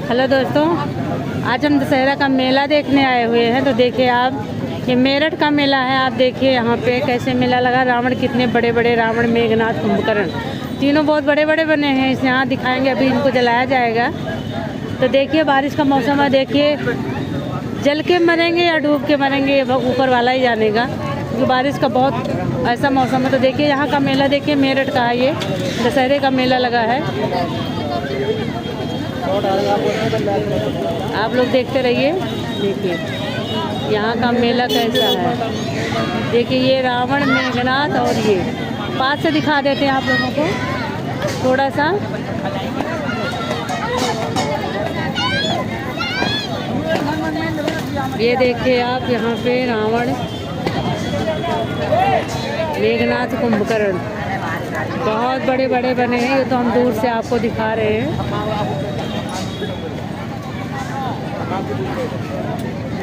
Hello दोस्तों, आज हम दशहरा का मेला देखने आए हुए हैं। तो देखिए आप, ये मेरठ का मेला है। आप देखिए यहाँ पे कैसे मेला लगा। रावण, कितने बड़े बड़े रावण, मेघनाथ, कुंभकर्ण, तीनों बहुत बड़े बड़े बने हैं। इस यहाँ दिखाएंगे, अभी इनको जलाया जाएगा। तो देखिए बारिश का मौसम है, देखिए जल के मरेंगे या डूब के मरेंगे ऊपर वाला ही जानेगा, क्योंकि बारिश का बहुत ऐसा मौसम है। तो देखिए यहाँ का मेला देखिए, मेरठ का है, ये दशहरे का मेला लगा है। आप लोग देखते रहिए। देखिए यहाँ का मेला कैसा है। देखिए ये रावण, मेघनाथ, और ये पास से दिखा देते हैं आप लोगों को थोड़ा सा। ये देखिए आप, यहाँ पे रावण, मेघनाथ, कुंभकर्ण बहुत बड़े बड़े बने हैं। ये तो हम दूर से आपको दिखा रहे हैं।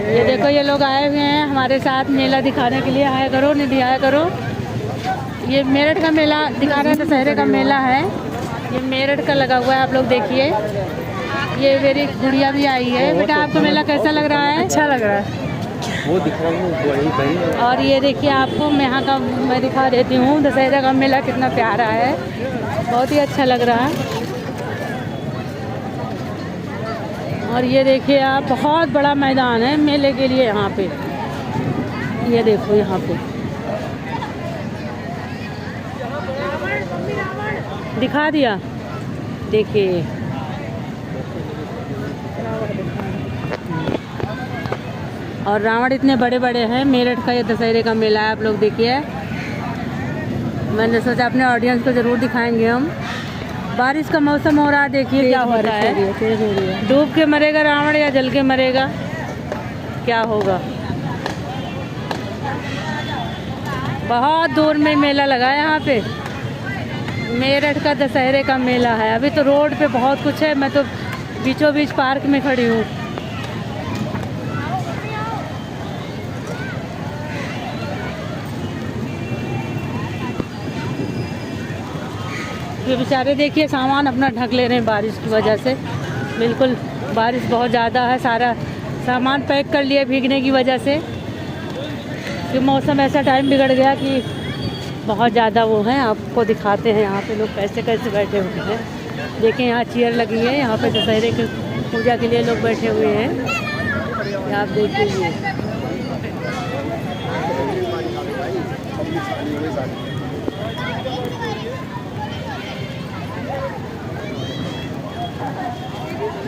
ये देखो, ये लोग आए हुए हैं हमारे साथ मेला दिखाने के लिए। आया करो, निधि आया करो। ये मेरठ का मेला दिखा रहे हैं, दशहरे का मेला है। ये मेरठ का लगा हुआ है, आप लोग देखिए। ये मेरी गुड़िया भी आई है। बेटा आपको मेला कैसा लग रहा है? अच्छा लग रहा है। वो और ये देखिए आपको मैं यहाँ का मैं दिखा देती हूँ, दशहरा का मेला कितना प्यारा है, बहुत ही अच्छा लग रहा है। और ये देखिए आप, बहुत बड़ा मैदान है मेले के लिए यहाँ पे। ये देखो यहाँ पे दिखा दिया, देखिए। और रावण इतने बड़े बड़े हैं। मेरठ का ये दशहरे का मेला है, आप लोग देखिए। मैंने सोचा अपने ऑडियंस को ज़रूर दिखाएंगे हम। बारिश का मौसम हो रहा है, देखिए क्या हो रहा है। डूब के मरेगा रावण या जल के मरेगा, क्या होगा। बहुत दूर में मेला लगा है यहाँ पे। मेरठ का दशहरे का मेला है। अभी तो रोड पे बहुत कुछ है, मैं तो बीचों बीच पार्क में खड़ी हूँ। ये बेचारे देखिए सामान अपना ढक ले रहे हैं बारिश की वजह से। बिल्कुल बारिश बहुत ज़्यादा है, सारा सामान पैक कर लिया भीगने की वजह से। कि मौसम ऐसा टाइम बिगड़ गया कि बहुत ज़्यादा वो है। आपको दिखाते हैं यहाँ पे लोग कैसे कैसे बैठे हुए हैं। देखिए यहाँ चेयर लगी है, यहाँ पे दशहरे की पूजा के लिए लोग बैठे हुए हैं। आप देखिए।